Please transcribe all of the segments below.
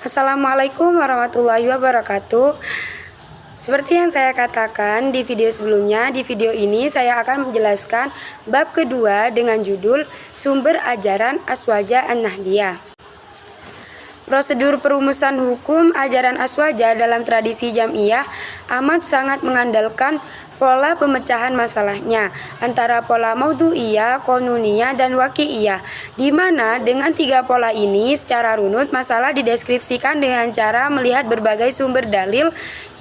Assalamualaikum warahmatullahi wabarakatuh. Seperti yang saya katakan di video sebelumnya, di video ini saya akan menjelaskan bab kedua dengan judul Sumber Ajaran Aswaja An-Nahdiyah. Prosedur perumusan hukum ajaran aswaja dalam tradisi Jam'iyah amat sangat mengandalkan pola pemecahan masalahnya antara pola maudhu'iyah, qanuniyah, dan waqi'iyah, di mana dengan tiga pola ini secara runut masalah dideskripsikan dengan cara melihat berbagai sumber dalil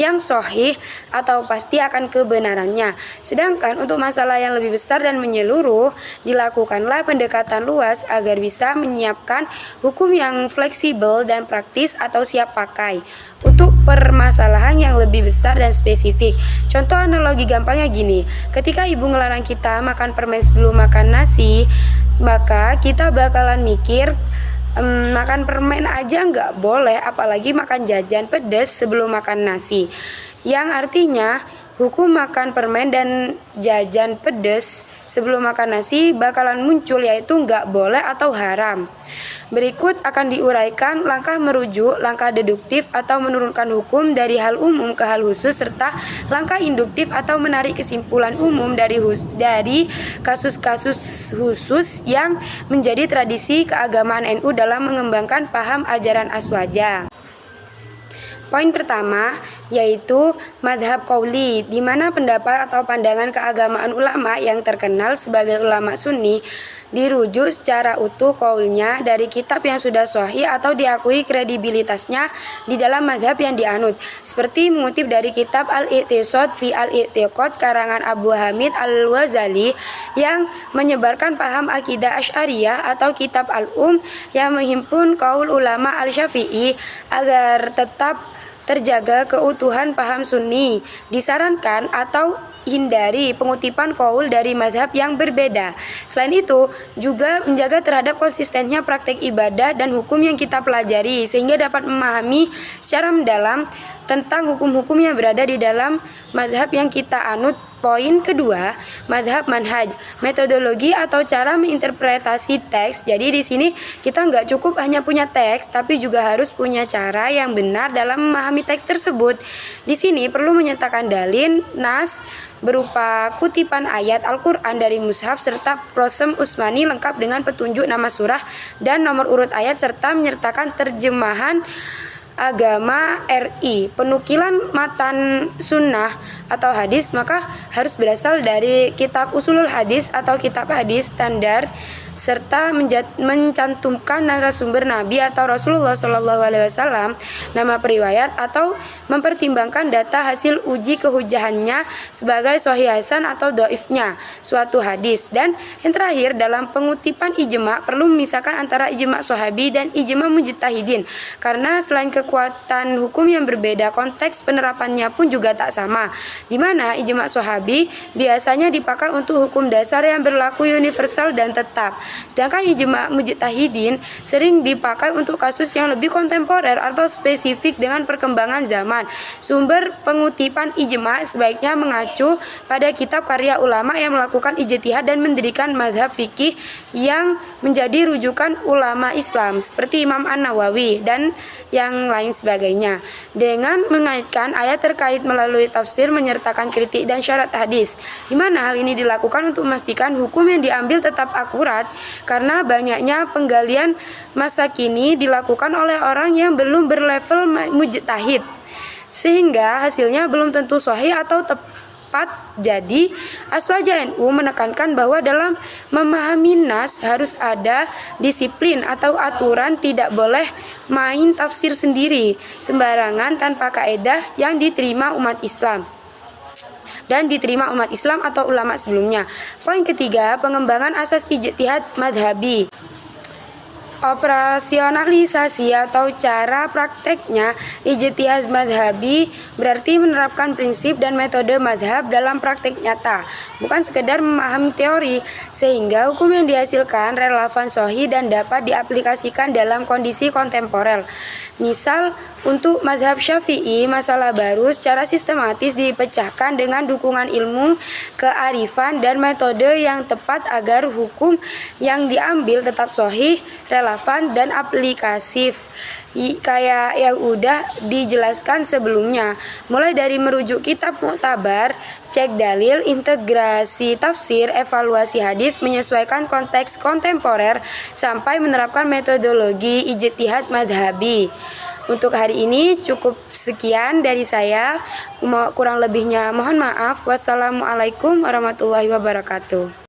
yang sahih atau pasti akan kebenarannya. Sedangkan untuk masalah yang lebih besar dan menyeluruh, dilakukanlah pendekatan luas agar bisa menyiapkan hukum yang fleksibel dan praktis atau siap pakai untuk permasalahan yang lebih besar dan spesifik. Contoh analogi gampangnya gini, ketika ibu ngelarang kita makan permen sebelum makan nasi, maka kita bakalan mikir makan permen aja nggak boleh, apalagi makan jajan pedas sebelum makan nasi. Yang artinya hukum makan permen dan jajan pedas sebelum makan nasi bakalan muncul, yaitu nggak boleh atau haram. Berikut akan diuraikan langkah merujuk, langkah deduktif atau menurunkan hukum dari hal umum ke hal khusus, serta langkah induktif atau menarik kesimpulan umum dari kasus-kasus khusus yang menjadi tradisi keagamaan NU dalam mengembangkan paham ajaran aswaja. Poin pertama yaitu madhab qauli, di mana pendapat atau pandangan keagamaan ulama yang terkenal sebagai ulama sunni dirujuk secara utuh qaulnya dari kitab yang sudah sahih atau diakui kredibilitasnya di dalam mazhab yang dianut, seperti mengutip dari kitab Al-Iqtisad fi Al-I'tiqad karangan Abu Hamid Al-Ghazali yang menyebarkan paham akidah Asy'ariyah, atau kitab yang menghimpun qaul ulama Al-Syafi'i agar tetap terjaga keutuhan paham sunni. Disarankan atau hindari pengutipan qaul dari mazhab yang berbeda. Selain itu, juga menjaga terhadap konsistennya praktek ibadah dan hukum yang kita pelajari, sehingga dapat memahami secara mendalam tentang hukum-hukum yang berada di dalam mazhab yang kita anut. Poin kedua, mazhab manhaj, metodologi atau cara menginterpretasi teks. Jadi di sini kita nggak cukup hanya punya teks, tapi juga harus punya cara yang benar dalam memahami teks tersebut. Di sini perlu menyertakan dalil nas berupa kutipan ayat Al-Quran dari mushaf serta prosem Utsmani lengkap dengan petunjuk nama surah dan nomor urut ayat, serta menyertakan terjemahan agama RI. Penukilan matan sunnah atau hadis maka harus berasal dari kitab usulul hadis atau kitab hadis standar, serta mencantumkan narasumber Nabi atau Rasulullah SAW, nama periwayat, atau mempertimbangkan data hasil uji kehujahannya sebagai sahih hasan atau dhaifnya suatu hadis. Dan yang terakhir, dalam pengutipan ijma perlu memisahkan antara ijma sahabi dan ijma mujtahidin, karena selain kekuatan hukum yang berbeda, konteks penerapannya pun juga tak sama, di mana ijma sahabi biasanya dipakai untuk hukum dasar yang berlaku universal dan tetap, sedangkan ijma mujtahidin sering dipakai untuk kasus yang lebih kontemporer atau spesifik dengan perkembangan zaman. Sumber pengutipan ijma sebaiknya mengacu pada kitab karya ulama yang melakukan ijtihad dan mendirikan mazhab fikih yang menjadi rujukan ulama Islam seperti Imam An-Nawawi dan yang lain sebagainya, dengan mengaitkan ayat terkait melalui tafsir, menyertakan kritik dan syarat hadis, di mana hal ini dilakukan untuk memastikan hukum yang diambil tetap akurat, karena banyaknya penggalian masa kini dilakukan oleh orang yang belum berlevel mujtahid, sehingga hasilnya belum tentu sahih atau tepat. Jadi Aswaja NU menekankan bahwa dalam memahami nas harus ada disiplin atau aturan, tidak boleh main tafsir sendiri sembarangan tanpa kaedah yang diterima umat Islam atau ulama sebelumnya. Poin ketiga, pengembangan asas ijtihad madhabi. Operasionalisasi atau cara prakteknya ijtihad madhabi berarti menerapkan prinsip dan metode madhab dalam praktek nyata, bukan sekedar memahami teori, sehingga hukum yang dihasilkan relevan, sahih, dan dapat diaplikasikan dalam kondisi kontemporer. Misal, untuk madhab Syafi'i, masalah baru secara sistematis dipecahkan dengan dukungan ilmu, kearifan, dan metode yang tepat agar hukum yang diambil tetap sahih, relevan, relevan dan aplikatif kayak yang udah dijelaskan sebelumnya, mulai dari merujuk kitab muktabar, cek dalil, integrasi tafsir, evaluasi hadis, menyesuaikan konteks kontemporer, sampai menerapkan metodologi ijtihad madhabi. Untuk hari ini cukup sekian dari saya, kurang lebihnya mohon maaf. Wassalamualaikum warahmatullahi wabarakatuh.